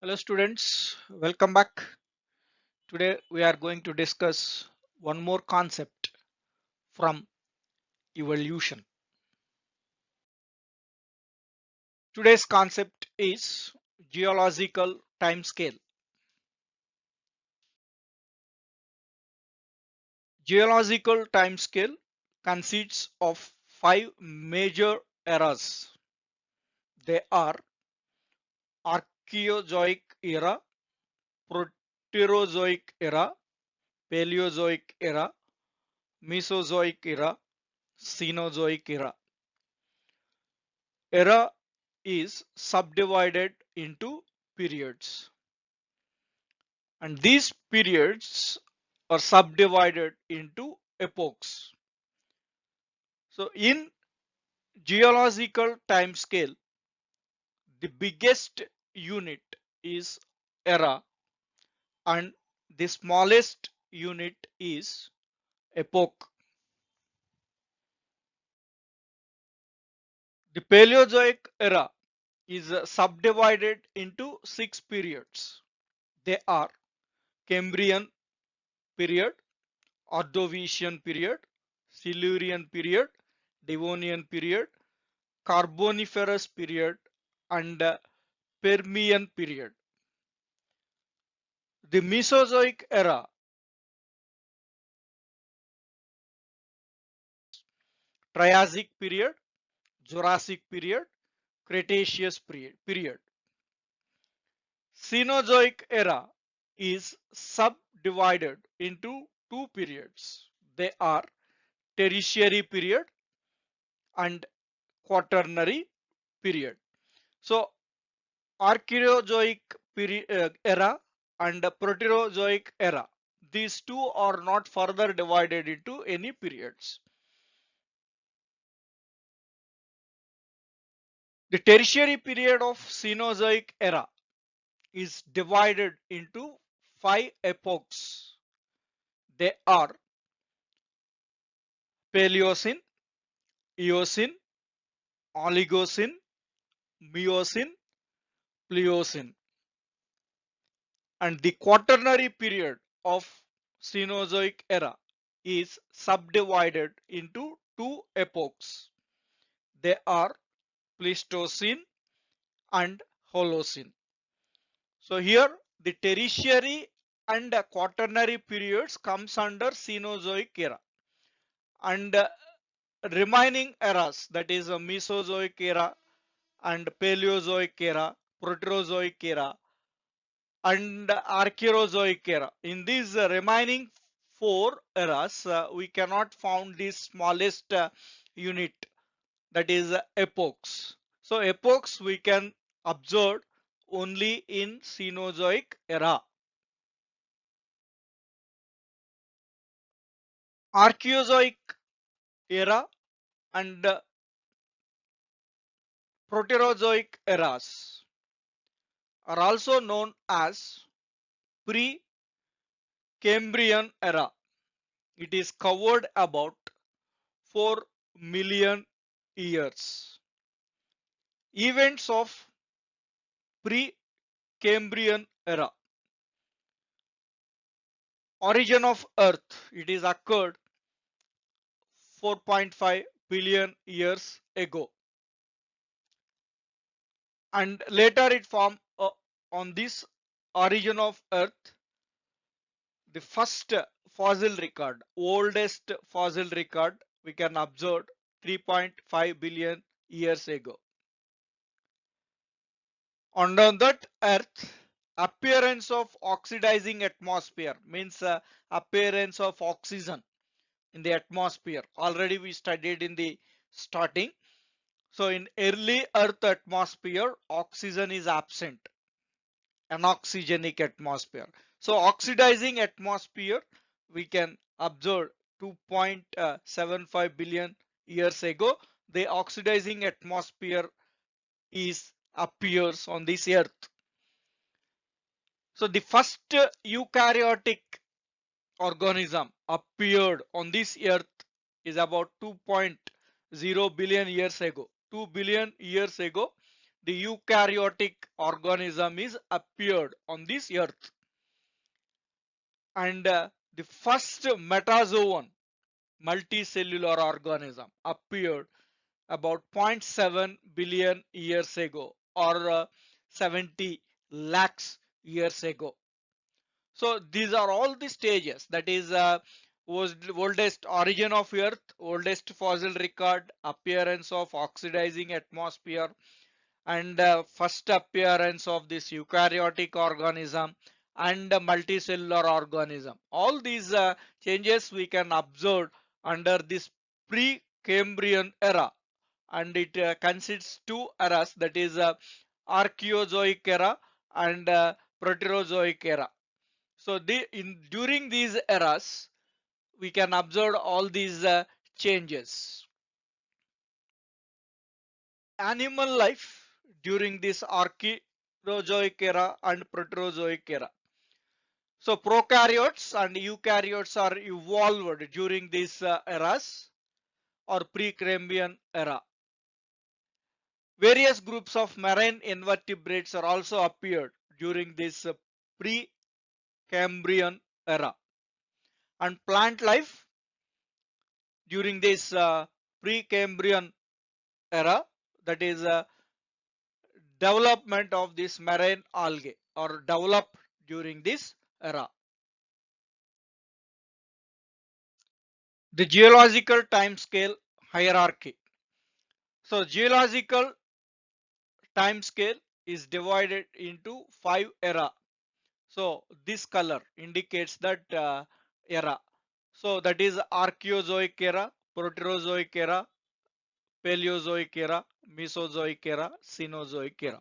Hello students, welcome back. Today we are going to discuss one more concept from evolution. Today's concept is geological timescale. Geological timescale consists of five major eras. They are Archaeozoic era, Proterozoic era, Paleozoic era, Mesozoic era, Cenozoic era. Era is subdivided into periods, and these periods are subdivided into epochs. So in geological time scale, the biggest unit is era and the smallest unit is epoch. The Paleozoic era is subdivided into six periods. They are Cambrian period, Ordovician period, Silurian period, Devonian period, Carboniferous period, and Permian period. The Mesozoic era, Triassic period, Jurassic period, Cretaceous period. Cenozoic era is subdivided into two periods. They are Tertiary period and Quaternary period. So Archaeozoic era and Proterozoic era. These two are not further divided into any periods. The tertiary period of Cenozoic era is divided into five epochs. They are Paleocene, Eocene, Oligocene, Miocene, Pliocene. And the quaternary period of Cenozoic era is subdivided into two epochs. They are Pleistocene and Holocene. So here the tertiary and quaternary periods comes under Cenozoic era, and remaining eras, that is Mesozoic era and Paleozoic era, Proterozoic era and Archaeozoic era. In these remaining four eras, we cannot found the smallest unit, that is epochs. So epochs we can observe only in Cenozoic era. Archaeozoic era and Proterozoic eras are also known as pre-Cambrian era. It is covered about 4 million years. Events of pre-Cambrian era. Origin of Earth. It is occurred 4.5 billion years ago, and later it formed on this origin of Earth. The first fossil record, oldest fossil record we can observe 3.5 billion years ago. On that Earth, appearance of oxidizing atmosphere means appearance of oxygen in the atmosphere. Already we studied in the starting. So in early Earth atmosphere, oxygen is absent, anoxygenic atmosphere. So oxidizing atmosphere we can observe 2.75 billion years ago. The oxidizing atmosphere is appears on this Earth. So the first eukaryotic organism appeared on this Earth is about 2.0 billion years ago. 2 billion years ago, the eukaryotic organism is appeared on this earth. And the first metazoan multicellular organism appeared about zero point 0.7 billion years ago, or 70 lakhs years ago. So these are all the stages. That is was oldest origin of earth, oldest fossil record, appearance of oxidizing atmosphere, and first appearance of this eukaryotic organism and multicellular organism. All these changes we can observe under this pre-Cambrian era, and it consists two eras, that is Archaeozoic era and Proterozoic era. So during these eras we can observe all these changes. Animal life during this Archaeozoic era and Proterozoic era. So prokaryotes and eukaryotes are evolved during these eras or Precambrian era. Various groups of marine invertebrates are also appeared during this Precambrian era. And plant life during this Precambrian era, that is development of this marine algae or developed during this era. The geological time scale hierarchy. So geological time scale is divided into 5 era. So this color indicates that era. So that is Archaeozoic era, Proterozoic era, Paleozoic era, Mesozoic era, Cenozoic era.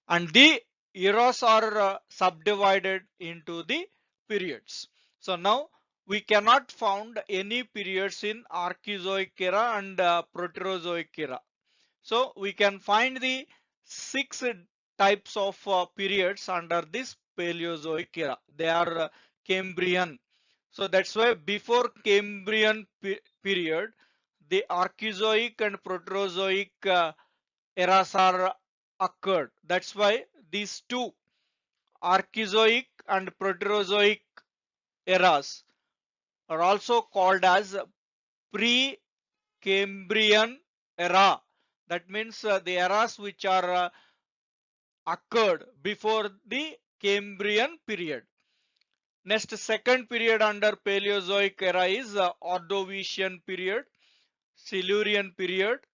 And the eras are subdivided into the periods. So now we cannot found any periods in Archaeozoic era and Proterozoic era. So we can find the 6 types of periods under this Paleozoic era. They are Cambrian. So that's why before Cambrian period, the Archeozoic and Proterozoic eras are occurred. That's why these two Archeozoic and Proterozoic eras are also called as pre-Cambrian era. That means the eras which are occurred before the Cambrian period. Next, second period under Paleozoic era is Ordovician period, Silurian period,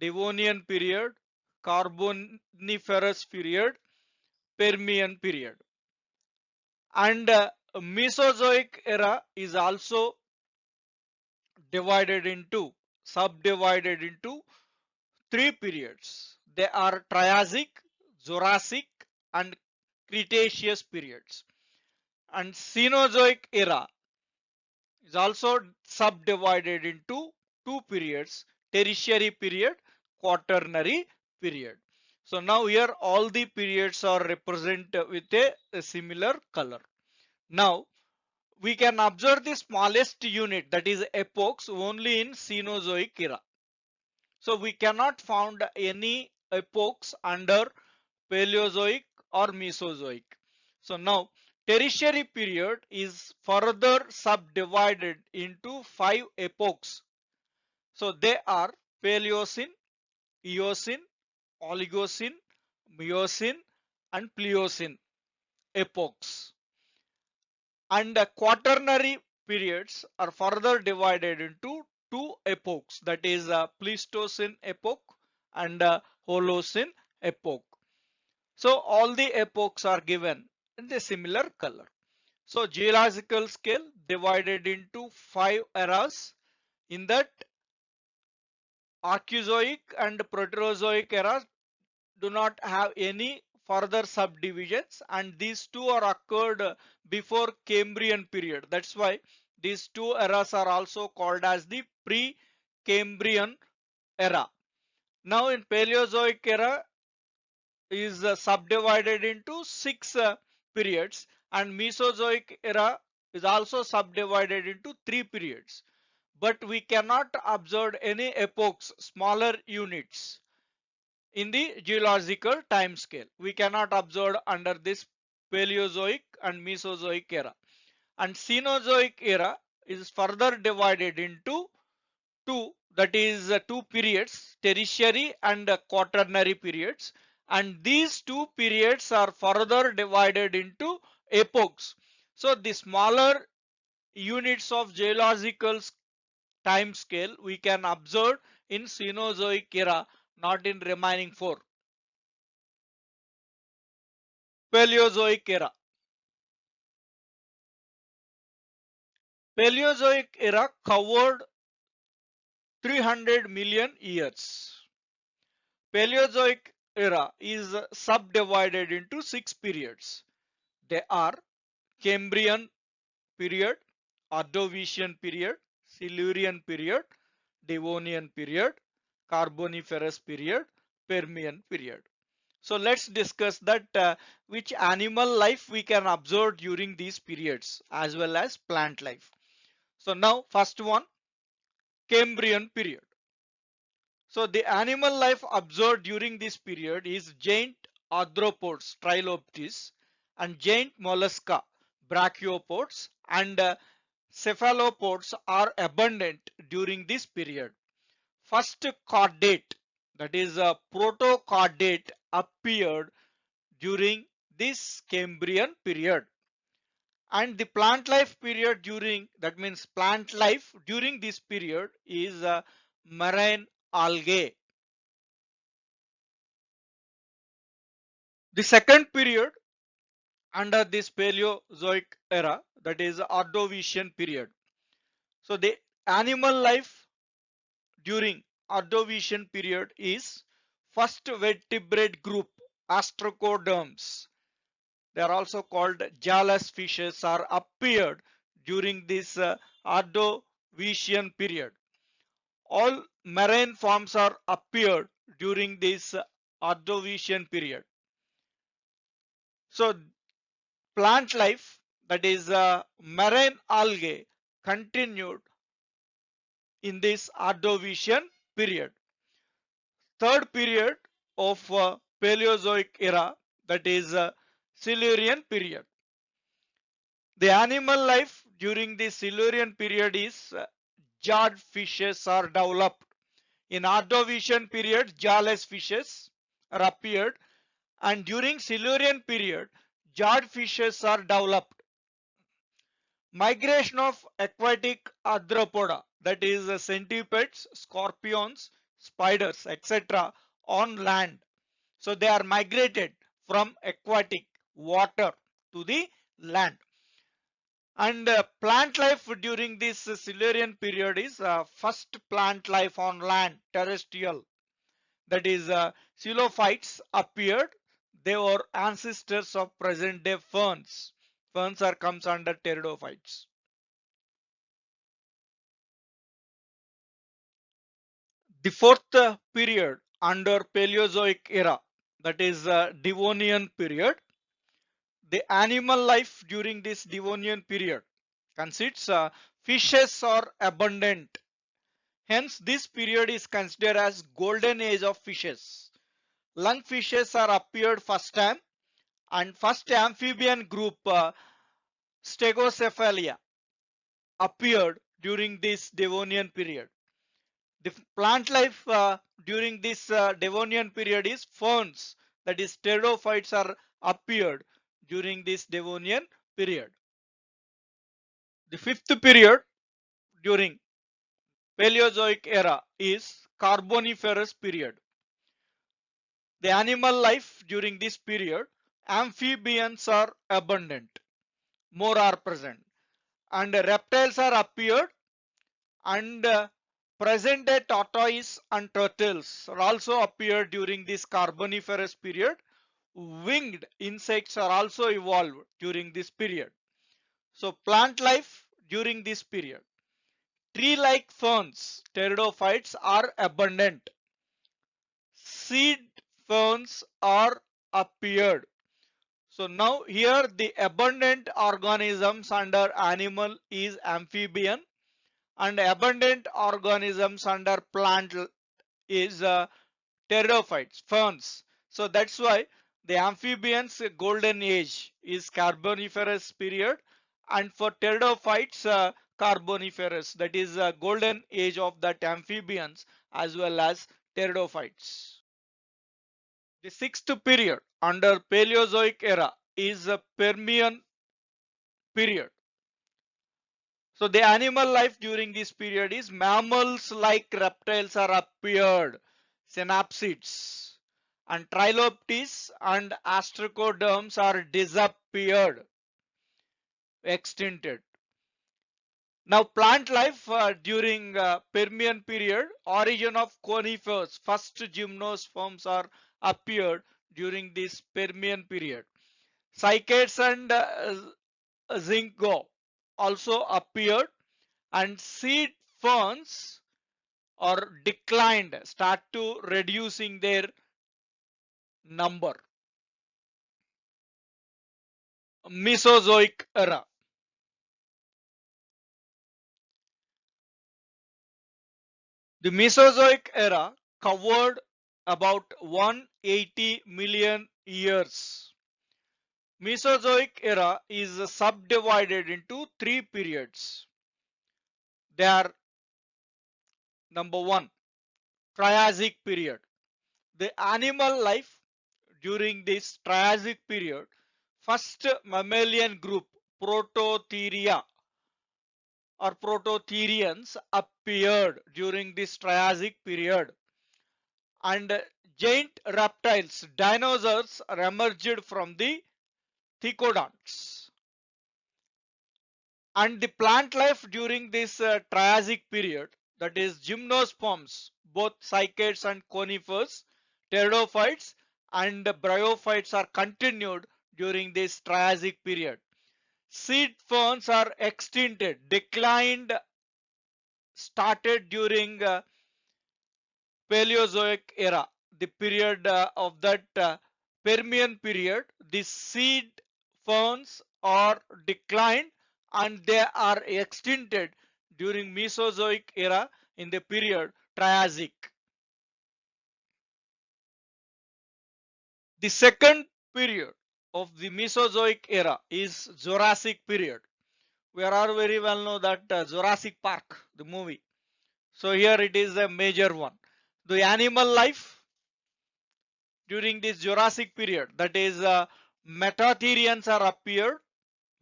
Devonian period, Carboniferous period, Permian period. And Mesozoic era is also subdivided into 3 periods. They are Triassic, Jurassic, and Cretaceous periods. And Cenozoic era is also subdivided into 2 periods: Tertiary period, Quaternary period. So now here all the periods are represented with a similar color. Now we can observe the smallest unit, that is epochs, only in Cenozoic era. So we cannot found any epochs under Paleozoic or Mesozoic. So now Tertiary period is further subdivided into 5 epochs. So they are Paleocene, Eocene, Oligocene, Miocene, and Pliocene epochs. And the quaternary periods are further divided into 2 epochs, that is Pleistocene epoch and Holocene epoch. So all the epochs are given in the similar color. So geological scale divided into 5 eras. In that, Archeozoic and Proterozoic eras do not have any further subdivisions, and these two are occurred before Cambrian period. That's why these 2 eras are also called as the pre-Cambrian era. Now in Paleozoic era is subdivided into 6 periods, and Mesozoic era is also subdivided into 3 periods. But we cannot observe any epochs, smaller units in the geological time scale. We cannot observe under this Paleozoic and Mesozoic era. And Cenozoic era is further divided into two, that is two periods, tertiary and quaternary periods, and these two periods are further divided into epochs. So the smaller units of geological time scale we can observe in Cenozoic era, not in remaining four. Paleozoic era. Paleozoic era covered 300 million years. Paleozoic era is subdivided into six periods. They are Cambrian period, Ordovician period, Silurian period, Devonian period, Carboniferous period, Permian period. So let's discuss that which animal life we can observe during these periods as well as plant life. So now first one, Cambrian period. So the animal life observed during this period is giant arthropods, Trilobtes, and giant mollusca, Brachiopods, and cephalopods are abundant during this period. First chordate, that is a protochordate, appeared during this Cambrian period. And the plant life period during, that means plant life during this period is marine algae. The second period under this Paleozoic era, that is Ordovician period. So the animal life during Ordovician period is first vertebrate group, Astrocoderms. They are also called Jalus fishes, are appeared during this Ordovician period. All marine forms are appeared during this Ordovician period. So plant life, that is marine algae, continued in this Ordovician period. Third period of Paleozoic era, that is Silurian period. The animal life during the Silurian period is jawed fishes are developed. In Ordovician period, jawless fishes are appeared, and during Silurian period, jawed fishes are developed. Migration of aquatic arthropoda, that is centipedes, scorpions, spiders, etc. on land. So they are migrated from aquatic water to the land. And plant life during this Silurian period is first plant life on land, terrestrial. That is xylophytes appeared. They were ancestors of present day ferns. Ferns are comes under pteridophytes. The fourth period under Paleozoic era, that is Devonian period. The animal life during this Devonian period consists fishes are abundant. Hence, this period is considered as golden age of fishes. Lungfishes are appeared first time, and first amphibian group Stegocephalia appeared during this Devonian period. The plant life during this Devonian period is ferns, that is pteridophytes are appeared during this Devonian period. The fifth period during Paleozoic era is Carboniferous period. The animal life during this period, amphibians are abundant, more are present, and reptiles are appeared, and present day tortoise and turtles are also appeared during this Carboniferous period. Winged insects are also evolved during this period. So plant life during this period. Tree-like ferns, pteridophytes are abundant. Seed ferns are appeared. So now here the abundant organisms under animal is amphibian, and abundant organisms under plant is pteridophytes, ferns. So that's why the amphibians golden age is Carboniferous period, and for pteridophytes Carboniferous, that is golden age of that amphibians as well as pteridophytes. The sixth period under Paleozoic era is a Permian period. So the animal life during this period is mammals like reptiles are appeared, synapsids, and trilobtes and astracoderms are disappeared, extincted. Now plant life during Permian period, origin of conifers, first gymnosperms are appeared during this Permian period. Cycads and Zingo also appeared, and seed ferns or declined, start to reducing their number. Mesozoic era. The Mesozoic era covered about 180 million years. Mesozoic era is subdivided into three periods. They are: number one, Triassic period. The animal life during this Triassic period, first mammalian group Prototheria or Prototherians appeared during this Triassic period, and giant reptiles, dinosaurs emerged from the Thecodonts. And the plant life during this Triassic period, that is gymnosperms, both cycads and conifers, pteridophytes and bryophytes are continued during this Triassic period. Seed ferns are extincted, declined, started during Paleozoic era, the period of that Permian period. The seed ferns are declined and they are extincted during Mesozoic era in the period Triassic. The second period of the Mesozoic era is Jurassic period. We are all very well know that Jurassic Park, the movie. So here it is a major one. The animal life during this Jurassic period, that is Metatherians are appeared,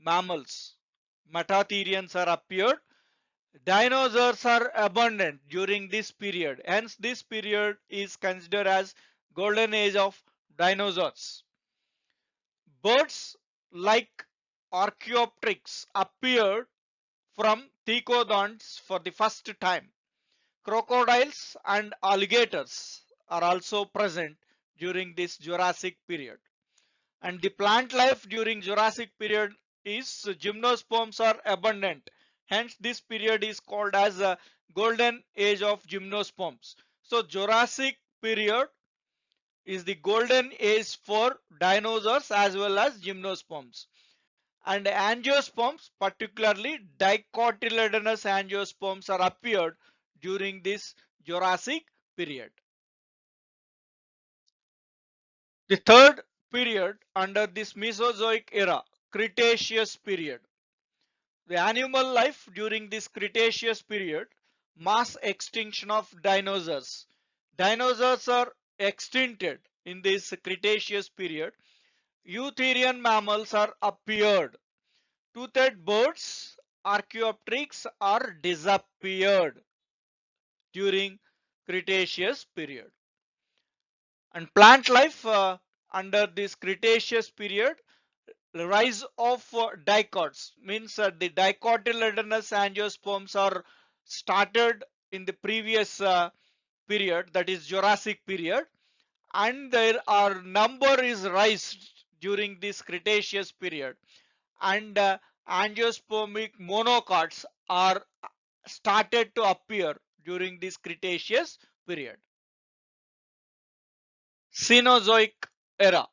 mammals. Metatherians are appeared. Dinosaurs are abundant during this period. Hence this period is considered as golden age of dinosaurs. Birds like Archaeopteryx appeared from Thecodonts for the first time. Crocodiles and alligators are also present during this Jurassic period. And the plant life during Jurassic period is gymnosperms are abundant. Hence this period is called as a golden age of gymnosperms. So Jurassic period is the golden age for dinosaurs as well as gymnosperms. And angiosperms, particularly dicotyledonous angiosperms, are appeared during this Jurassic period. The third period under this Mesozoic era, Cretaceous period. The animal life during this Cretaceous period, mass extinction of dinosaurs. Dinosaurs are extincted in this Cretaceous period. Eutherian mammals are appeared. Toothed birds, Archaeopteryx are disappeared during Cretaceous period. And plant life under this Cretaceous period, the rise of dicots means the dicotyledonous angiosperms are started in the previous period, that is Jurassic period, and their number is raised during this Cretaceous period, and angiospermic monocots are started to appear during this Cretaceous period. Cenozoic era.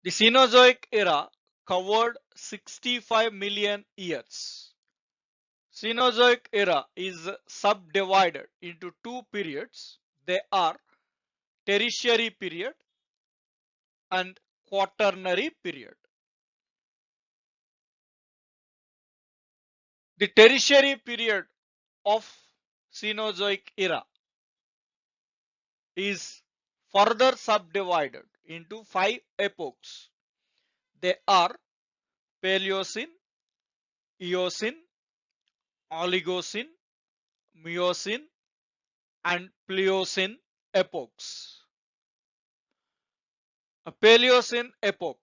The Cenozoic era covered 65 million years. Cenozoic era is subdivided into two periods. They are Tertiary period and Quaternary period. The Tertiary period of Cenozoic era is further subdivided into five epochs. They are Paleocene, Eocene, Oligocene, Miocene, and Pliocene epochs. A Paleocene epoch.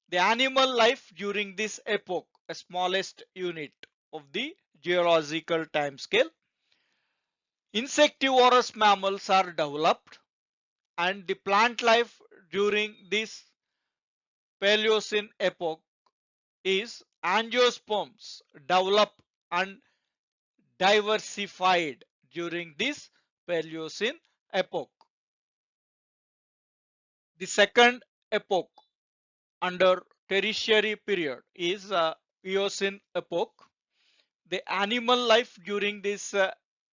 The animal life during this epoch, a smallest unit of the geological timescale. Insectivorous mammals are developed, and the plant life during this Paleocene epoch is angiosperms developed and diversified during this Paleocene epoch. The second epoch under Tertiary period is Eocene epoch. The animal life during this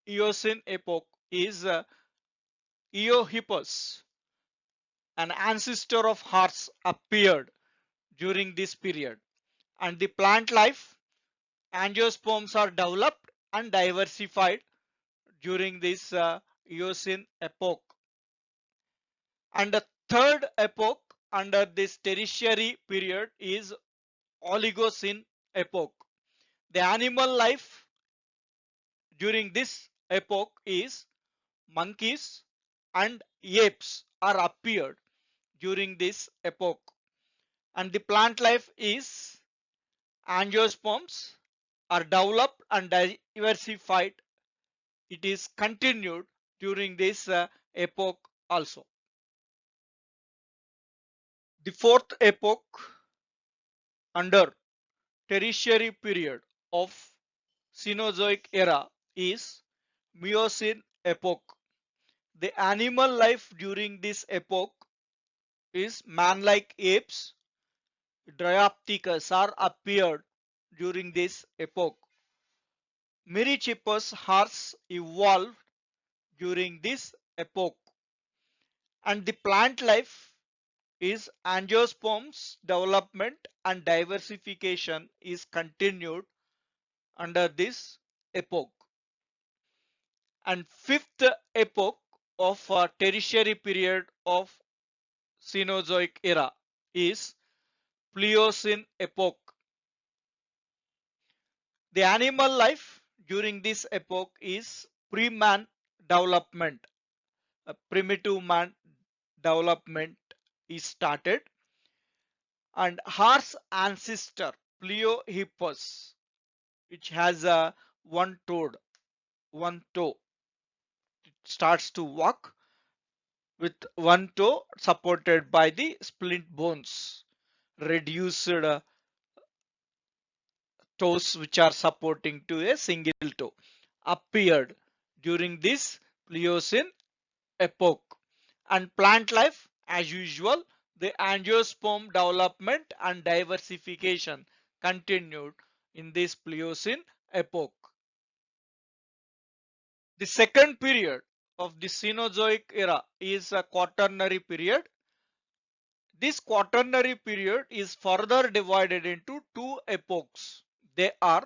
Eocene epoch is Eohippus, an ancestor of horse, appeared during this period, and the plant life angiosperms are developed and diversified during this Eocene epoch. And the third epoch under this Tertiary period is Oligocene epoch. The animal life during this epoch is monkeys and apes are appeared during this epoch, and the plant life is angiosperms are developed and diversified. It is continued during this epoch also. The fourth epoch under Tertiary period of Cenozoic era is Miocene epoch. The animal life during this epoch is man-like apes, Dryopithecus are appeared during this epoch. Merychippus horse evolved during this epoch, and the plant life is angiosperms development and diversification is continued under this epoch. And fifth epoch of Tertiary period of Cenozoic era is Pliocene epoch. The animal life during this epoch is pre-man development. A primitive man development is started, and horse ancestor Pleiohippus, which has a one toe, starts to walk with one toe supported by the splint bones, reduced toes which are supporting to a single toe, appeared during this Pliocene epoch. And plant life, as usual, the angiosperm development and diversification continued in this Pliocene epoch. The second period of the Cenozoic era is a Quaternary period. This Quaternary period is further divided into two epochs. They are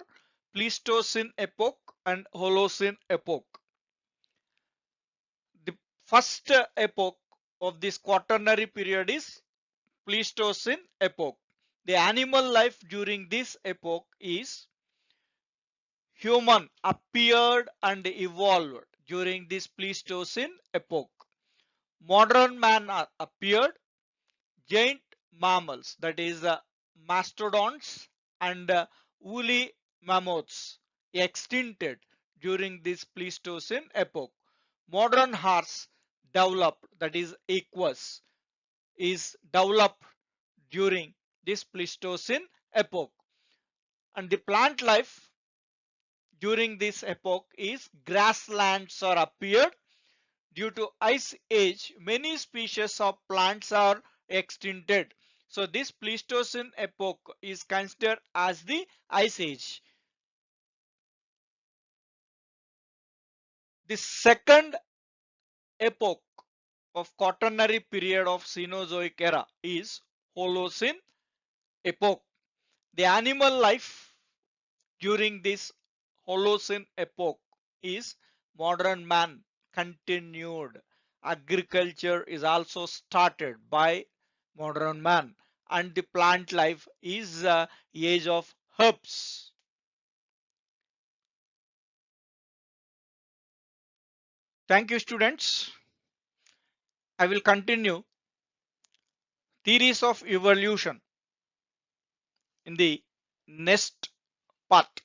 Pleistocene epoch and Holocene epoch. The first epoch of this Quaternary period is Pleistocene epoch. The animal life during this epoch is human appeared and evolved during this Pleistocene epoch. Modern man appeared. Giant mammals, that is mastodons and woolly mammoths, extincted during this Pleistocene epoch. Modern horse developed, that is equus, is developed during this Pleistocene epoch. And the plant life during this epoch is grasslands are appeared. Due to ice age, many species of plants are extincted. So this Pleistocene epoch is considered as the ice age. The second epoch of quaternary period of Cenozoic era is Holocene epoch. The animal life during this Holocene epoch is modern man continued. Agriculture is also started by modern man, and the plant life is age of herbs. Thank you, students. I will continue theories of evolution in the next part.